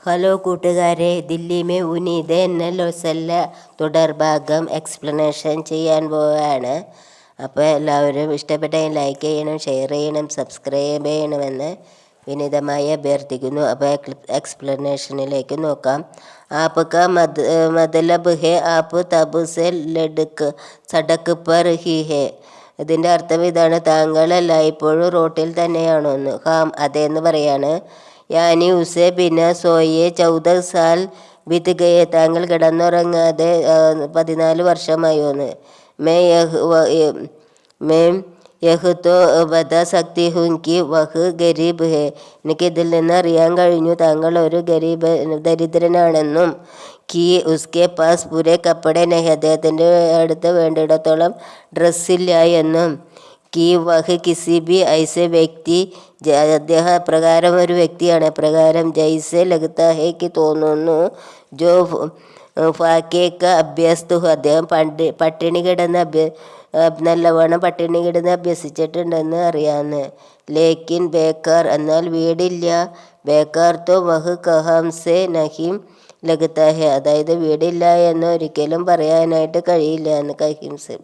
Hello കൂട്ടുകാരെ, Delhi may ഉനീദ് എന്ന ലൊസല്ല തുടർഭാഗം explanation ചെയ്യാൻ പോവുകയാണ്. അപ്പോൾ എല്ലാവരും ഇഷ്ടപ്പെട്ടെങ്കിൽ ലൈക്ക് ചെയ്യണം, ഷെയർ ചെയ്യണം, സബ്സ്ക്രൈബ് ചെയ്യണമെന്ന് വിനീതമായി അഭ്യർത്ഥിക്കുന്നു. അപ്പോൾ എക്സ്പ്ലനേഷനിലേക്ക് നോക്കാം. ആപ്ക മതലബ് ഹെ ആപ്പ് തബ് സെ ലഡ്ക് സഡക് പർ ഹി ഹെ. ഇതിൻ്റെ അർത്ഥം ഇതാണ്: താങ്കൾ എല്ലായ്പ്പോഴും റോട്ടിൽ തന്നെയാണോന്ന്. ഹാം, അതേന്ന് പറയാണ്. യാനി ഉസെ ബിന സോയെ 14 സാൽ ബിത് ഗയെ. താങ്കൾ കിടന്നുറങ്ങാതെ 14 വർഷമായോന്ന്. മേ യഹ് തോ ബതാ സക്തി ഹും കി വഹ് ഗരീബ് ഹെ. എനിക്ക് ഇതിൽ നിന്ന് അറിയാൻ കഴിഞ്ഞു താങ്കൾ ഒരു ദരിദ്രനാണെന്നും. കി ഉസ്കെ പാസ് പൂരെ കപ്പടെ നഹി. അദ്ദേഹത്തിൻ്റെ അടുത്ത് വേണ്ടിയിടത്തോളം ഡ്രസ്സില്ല എന്നും. കി വഹ് കിസി ബി ഐസെ വ്യക്തി, അദ്ദേഹം അപ്രകാരം ഒരു വ്യക്തിയാണ്. അപ്രകാരം ജൈസെ ലഗ്ത ഹെ കി തോന്നുന്നു. ജോ ഫാക്കേക്ക അഭ്യസ്തു, അദ്ദേഹം പട്ടിണി കിടന്ന് നല്ലവണ്ണം പട്ടിണി കിടന്ന് അഭ്യസിച്ചിട്ടുണ്ടെന്ന് അറിയാമെന്ന്. ലേക്കിൻ ബേക്കാർ, എന്നാൽ വീടില്ല. ബേക്കാർ തോ വഹ് കഹാംസെ നഹീം ലഗ്ത ഹെ, അതായത് വീടില്ല എന്ന് ഒരിക്കലും പറയാനായിട്ട് കഴിയില്ല എന്ന്. കഹിംസ്,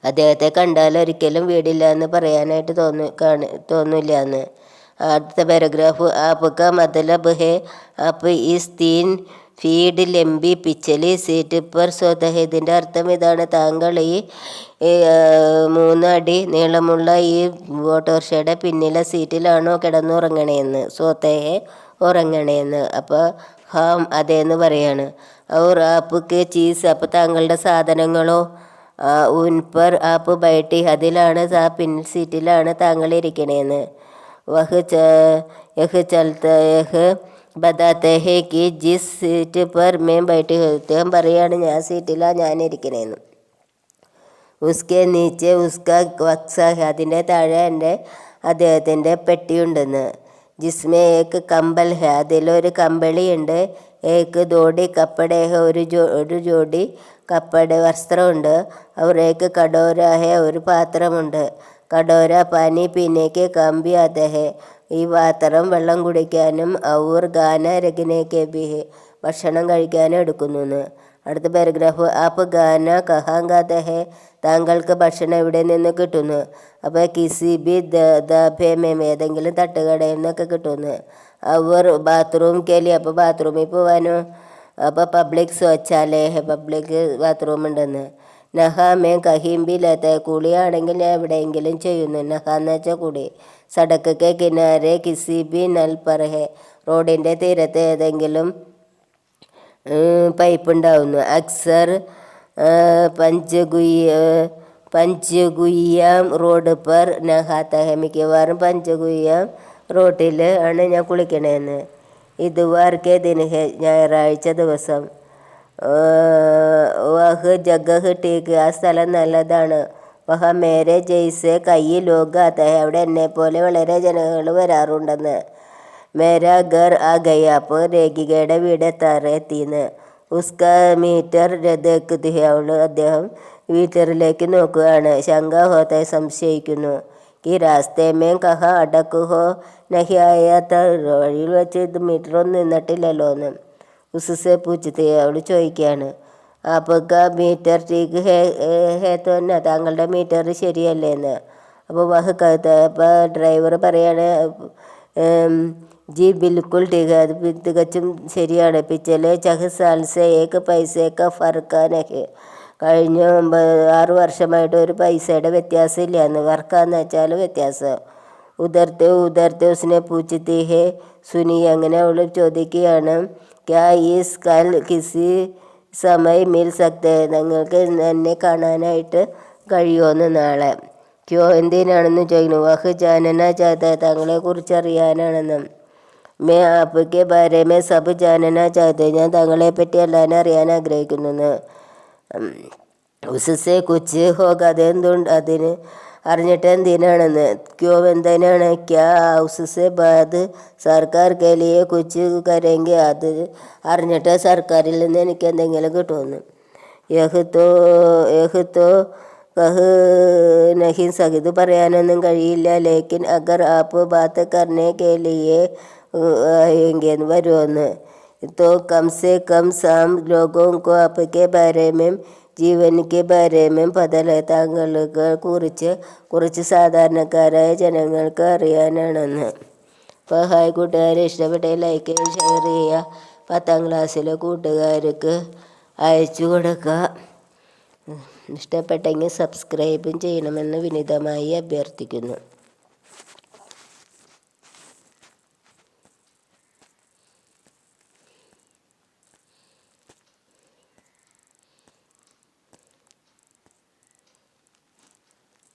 അദ്ദേഹത്തെ കണ്ടാൽ ഒരിക്കലും വീടില്ല എന്ന് പറയാനായിട്ട് തോന്നില്ല എന്ന്. അടുത്ത പാരഗ്രാഫ്. ആപ്ക മതലബ് ഹെ ആപ്പ് ഈസ് 3 ഫീറ്റ് ലംബി പിച്ചലി സീറ്റ് പർ സോത ഹെ. ഇതിൻ്റെ അർത്ഥം ഇതാണ്: താങ്കൾ ഈ 3 അടി നീളമുള്ള ഈ ഓട്ടോറിക്ഷയുടെ പിന്നിലെ സീറ്റിലാണോ കിടന്നുറങ്ങണേന്ന്. സോത്തഹെ, ഉറങ്ങണേന്ന്. അപ്പോൾ ഹാം, അതേന്ന് പറയാണ്. ഔർ ആപ്ക്ക് ചീസ്, അപ്പോൾ താങ്കളുടെ സാധനങ്ങളോ. ഉൻപർ ആപ്പ് ബൈട്ടി, അതിലാണ് പിന്നിൽ സീറ്റിലാണ് താങ്കൾ ഇരിക്കണേന്ന്. വഹ് യഹ് ചൽത്തഹ് ബതാത്തെ ഹെ കി ജിസ് സീറ്റ് പർ മേ ബൈട്ടി. അദ്ദേഹം പറയാണ് ഞാൻ സീറ്റിലാണ് ഞാൻ ഇരിക്കണേന്ന്. ഉസ്കെ നീച്ചെ ഉസ്ക ബക്സ ഹെ, അതിൻ്റെ താഴെ അദ്ദേഹത്തിൻ്റെ പെട്ടിയുണ്ടെന്ന്. ജിസ്മേ ഏക്ക് കമ്പൽ ഹെ, അതിലൊരു കമ്പിളിയുണ്ട്. ഏക്ക് ദോടി കപ്പടെ ഹെ, ഒരു ജോഡി കപ്പട വസ്ത്രമുണ്ട്. അവർ ഏക്ക് കടോര ഹെ, ഒരു പാത്രമുണ്ട്. കടോര പാനി പീനേക്ക് കാമ്പി ആത്തെ ഹെ, ഈ പാത്രം വെള്ളം കുടിക്കാനും. ഔർ ഗാന രഖനേക്ക് ബി ഹെ, ഭക്ഷണം കഴിക്കാനും എടുക്കുന്നു. അടുത്ത പാരഗ്രാഫ്. ആപ്പ് ഗാന കഹാം ഗാത്തെ ഹെ, താങ്കൾക്ക് ഭക്ഷണം എവിടെ നിന്ന് കിട്ടുന്നു. അപ്പോൾ കിസി ബി ദാബേ മേ, ഏതെങ്കിലും തട്ടുകടയിൽ നിന്നൊക്കെ കിട്ടുന്നു. അവർ ബാത്റൂം കേലി, അപ്പോൾ ബാത്റൂമിൽ പോവാനോ. അപ്പോൾ പബ്ലിക് ശൗചാലയ ഹെ, പബ്ലിക് ബാത്റൂം ഉണ്ടെന്ന്. നഹ മേ കഹീം ബി ലത്ത, കുളിയാണെങ്കിൽ ഞാൻ എവിടെയെങ്കിലും ചെയ്യുന്നു. നഹ എന്ന് വെച്ചാൽ കുളി. സടക്ക് കെ കിനാരെ കിസി ബി നൽ പർ ഹെ, റോഡിൻ്റെ തീരത്ത് ഏതെങ്കിലും പൈപ്പ് ഉണ്ടാവുന്നു. അക്സർ പഞ്ചഗുയ്യാം റോഡ് പർ നഹാത്ത ഹെ, മിക്കവാറും പഞ്ചഗുയ്യാം റോട്ടിൽ ആണ് ഞാൻ കുളിക്കണേന്ന്. ഇതുവാർ കെ ദിൻ ഹെ, ഞായറാഴ്ച ദിവസം. വഹ് ജഗഹ് ടീക്ക്, ആ സ്ഥലം നല്ലതാണ്. വഹ മേരെ ജയ്സെ കയ്യി ലോക ആത്ത ഹെ, അവിടെ എന്നെപ്പോലെ വളരെ ജനങ്ങൾ വരാറുണ്ടെന്ന്. മേരാ ഘർ ആ ഗയ, അപ്പോൾ രേഖികയുടെ വീട് എത്തിയെന്ന്. ഉസ്ക മീറ്റർ ദേഖ്തി ഹെ, അദ്ദേഹം മീറ്ററിലേക്ക് നോക്കുകയാണ്. ശങ്ക ഹോത്തെ, സംശയിക്കുന്നു. ഈ രാസ്തേ മേ കഹ അടക്ക് ഹോ നഹി ആയാത്ത, വഴിയിൽ വെച്ച് ഇത് മീറ്ററൊന്നും നിന്നിട്ടില്ലല്ലോ എന്ന്. ഉസ്സെ പൂച്ചത്തെ, അവൾ ചോദിക്കുകയാണ്. ആപ്ക മീറ്റർ ടീക്ക് ഹേ തോന്ന, താങ്കളുടെ മീറ്റർ ശരിയല്ലേ എന്ന്. അപ്പോൾ വഹ് അപ്പോൾ ഡ്രൈവർ പറയാണ് ജി ബിൽക്കുൽ ടീക്ക്, അത് തികച്ചും ശരിയാണ്. പിച്ചലെ 6 സാൽ സെ ഏക്ക് പൈസയൊക്കെ ഫർക്കാനൊക്കെ, കഴിഞ്ഞ 6 വർഷമായിട്ട് ഒരു പൈസയുടെ വ്യത്യാസം ഇല്ല എന്ന്. ഫർക്കാന്ന് വെച്ചാൽ വ്യത്യാസം. ഉദർത്തെ ഉസ്നെ പൂച്ചത്തി ഹെ സുനി, അങ്ങനെ അവൾ ചോദിക്കുകയാണ്. ക്യാ ഈസ് കൽ കിസി സമയ മിൽ സക്തെ, നിങ്ങൾക്ക് എന്നെ കാണാനായിട്ട് കഴിയുമെന്ന് നാളെ. ക്യോ, എന്തിനാണെന്ന് ചോദിക്കുന്നു. വഹ് ജാനന ചാത്ത, താങ്കളെ കുറിച്ച് അറിയാനാണെന്ന്. May Aapke Bare may sub ജാനന ചാത്ത, ഞാൻ താങ്കളെ പറ്റി എല്ലാം അറിയാൻ ആഗ്രഹിക്കുന്നു. ഉസ്സെ കുച്ച് ഹോക, അതിന് അറിഞ്ഞിട്ട് എന്തിനാണെന്ന്. ക്യോ, എന്തിനാണ്. ക്യാ ഉസ്സെ ബാദ് സർക്കാർ കേലിയെ കുച്ച് കരെങ്കി, അത് അറിഞ്ഞിട്ട് സർക്കാരിൽ നിന്ന് എനിക്ക് എന്തെങ്കിലും കിട്ടുമെന്ന്. യഹ് തോ വഹ് നഹി ഇത് പറയാനൊന്നും കഴിയില്ല. ലേക്കിൻ അഗർ ആപ്പ് ബാത്ത് കർനെ കെ ലിയെ ആയെങ്കിൽ വരുമെന്ന്. तो कम से कम साम लोगों को आपके बारे में ജീവൻ കെ ബാരേമേം പതല താങ്കൾക്ക് കുറിച്ച് കുറച്ച് സാധാരണക്കാരായ ജനങ്ങൾക്ക് അറിയാനാണെന്ന്. അപ്പോൾ ഹായ് കൂട്ടുകാരെ, ഇഷ്ടപ്പെട്ട ലൈക്ക് ഷെയർ ചെയ്യുക. 10ാം ക്ലാസ്സിലെ കൂട്ടുകാർക്ക് അയച്ചു കൊടുക്കുക. ഇഷ്ടപ്പെട്ടെങ്കിൽ സബ്സ്ക്രൈബും ചെയ്യണമെന്ന് വിനീതമായി അഭ്യർത്ഥിക്കുന്നു.